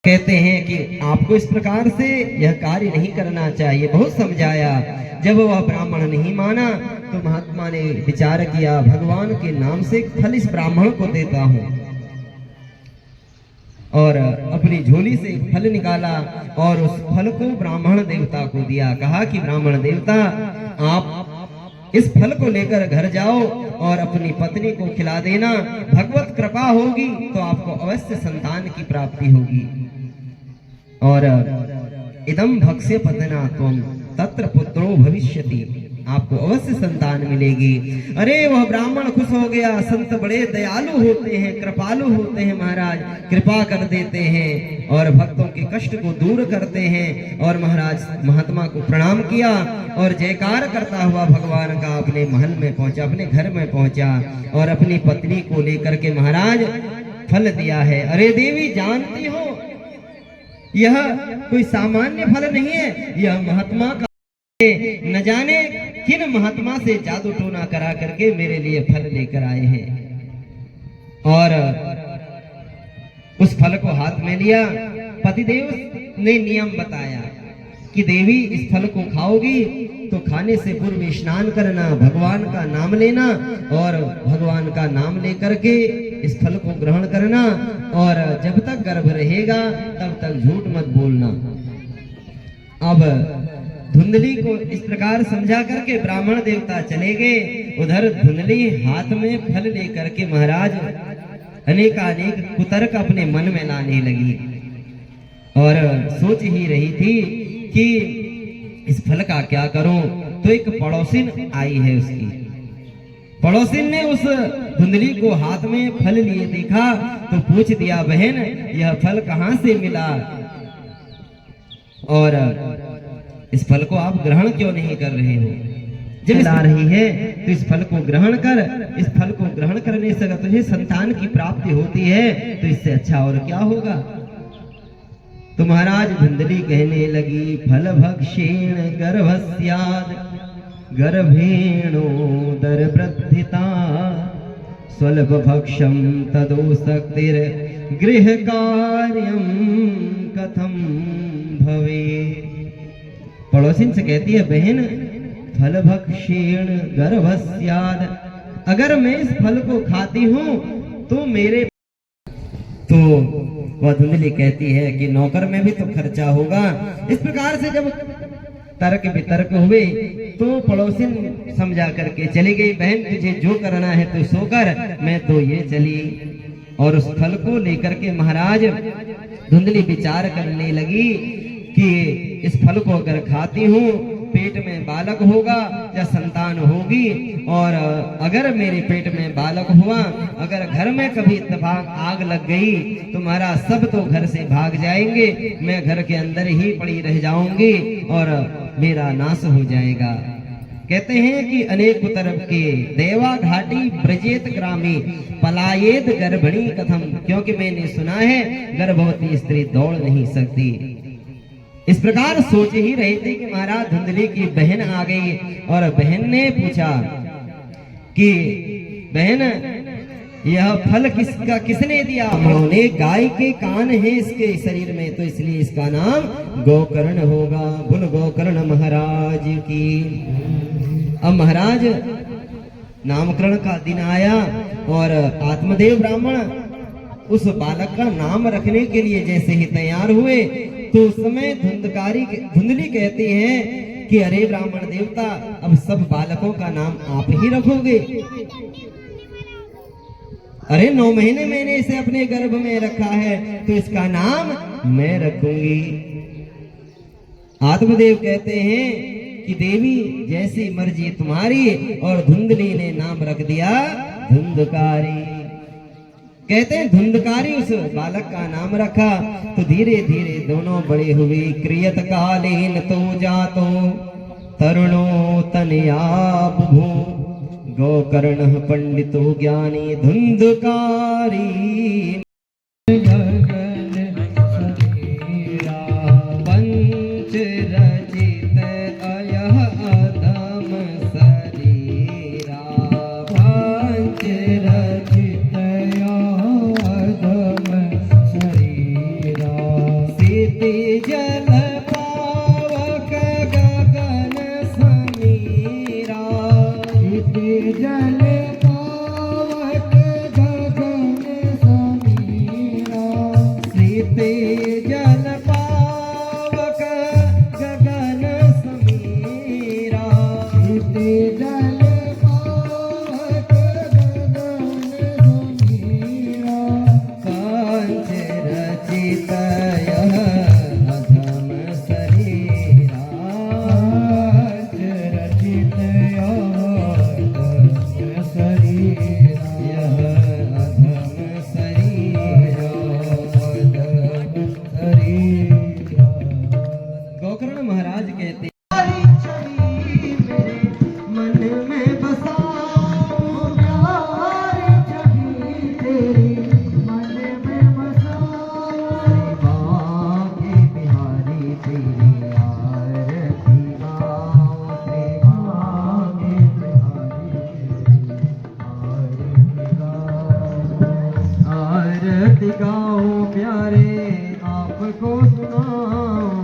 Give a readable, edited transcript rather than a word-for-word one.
कहते हैं कि आपको इस प्रकार से यह कार्य नहीं करना चाहिए। बहुत समझाया, जब वह ब्राह्मण नहीं माना तो महात्मा ने विचार किया, भगवान के नाम से फल इस ब्राह्मण को देता हूं, और अपनी झोली से फल निकाला और उस फल को ब्राह्मण देवता को दिया। कहा कि ब्राह्मण देवता, आप इस फल को लेकर घर जाओ और अपनी पत्नी को खिला देना, भगवत कृपा होगी तो आपको अवश्य संतान की प्राप्ति होगी। और इदम भक्ष्य पतना त्वम तत्र पुत्रो भविष्यति, आपको अवश्य संतान मिलेगी। अरे वह ब्राह्मण खुश हो गया। संत बड़े दयालु होते हैं, कृपालु होते हैं महाराज, कृपा कर देते हैं और भक्तों के कष्ट को दूर करते हैं। और महाराज महात्मा को प्रणाम किया और जयकार करता हुआ भगवान का अपने महल में पहुंचा, अपने घर में पहुंचा और अपनी पत्नी को लेकर के महाराज फल दिया है। अरे देवी, जानती हो यह कोई सामान्य फल नहीं है, यह महात्मा का, न जाने किन महात्मा से जादू टोना करा करके मेरे लिए फल लेकर आए हैं। और उस फल को हाथ में लिया। पतिदेव ने नियम बताया कि देवी, इस फल को खाओगी तो खाने से पूर्व स्नान करना, भगवान का नाम लेना और भगवान का नाम लेकर के इस फल को ग्रहण करना, और जब तक गर्भ रहेगा तब तक झूठ मत बोलना। अब धुंधली को इस प्रकार समझा करके ब्राह्मण देवता चले गए। उधर धुंधली हाथ में फल लेकर के महाराज अनेकानेक कुतर्क अपने मन में लाने लगी और सोच ही रही थी कि इस फल का क्या करूं। तो एक पड़ोसिन आई है, उसकी पड़ोसिन ने उस धुंधली को हाथ में फल लिए देखा तो पूछ दिया, बहन यह फल कहां से मिला और इस फल को आप ग्रहण क्यों नहीं कर रहे हो? जब आ रही है तो इस फल को ग्रहण कर। इस फल को ग्रहण करने से अगर तुझे संतान की प्राप्ति होती है तो इससे अच्छा और क्या होगा। तो महाराज धुंधली कहने लगी, फल भक्षेण गर्भस्याद गर्भेणोदर वृद्धिता स्वल्प भक्षम तदो शक्तिर गृह कार्यम कथम भवे। पड़ोसिन से कहती है, बहन फल भक्षेण गर्भस्याद, अगर मैं इस फल को खाती हूं तो मेरे, तो वह धुंधली कहती है कि नौकर में भी तो खर्चा होगा। इस प्रकार से जब तर्क वितर्क हुए तो पड़ोसिन समझा करके चली गई, बहन तुझे जो करना है तो सो कर, मैं तो ये चली। और उस फल को लेकर के महाराज धुंधली विचार करने लगी कि इस फल को अगर खाती हूँ पेट में बालक होगा या संतान होगी, और अगर मेरे पेट में बालक हुआ, अगर घर में कभी इत्तेफाक आग लग गई तो महाराज सब तो घर से भाग जाएंगे, मैं घर के अंदर ही पड़ी रह जाऊंगी और मेरा नाश हो जाएगा। कहते हैं कि अनेक तरफ के देवा घाटी ब्रजेत ग्रामी पलायेत गर्भिणी कथम, क्योंकि मैंने सुना है गर्भवती स्त्री दौड़ नहीं सकती। इस प्रकार सोच ही रही थी कि महाराज धुंधली की बहन आ गई और बहन ने पूछा कि बहन यह फल किसने दिया? उन्होंने, गाय के कान है इसके शरीर में तो इसलिए इसका नाम गोकर्ण होगा। बोल गोकर्ण महाराज की। अब महाराज नामकरण का दिन आया और आत्मदेव ब्राह्मण उस बालक का नाम रखने के लिए जैसे ही तैयार हुए तो उस समय धुंधली कहती है कि अरे ब्राह्मण देवता, अब सब बालकों का नाम आप ही रखोगे? अरे 9 महीने मैंने इसे अपने गर्भ में रखा है तो इसका नाम मैं रखूंगी। आत्मदेव कहते हैं कि देवी जैसी मर्जी तुम्हारी, और धुंधली ने नाम रख दिया धुंधकारी। कहते हैं धुंधकारी उस बालक का नाम रखा तो धीरे धीरे दोनों बड़े हुए। क्रियत कालीन तो जातो तरुणो तनया बुभु गोकर्ण पंडितो ज्ञानी धुंधकारी। पंच रचित अयः अधम शरीरा, पंच रचित अधम शरीरा। कीरत गाओ प्यारे आपको सुनाओ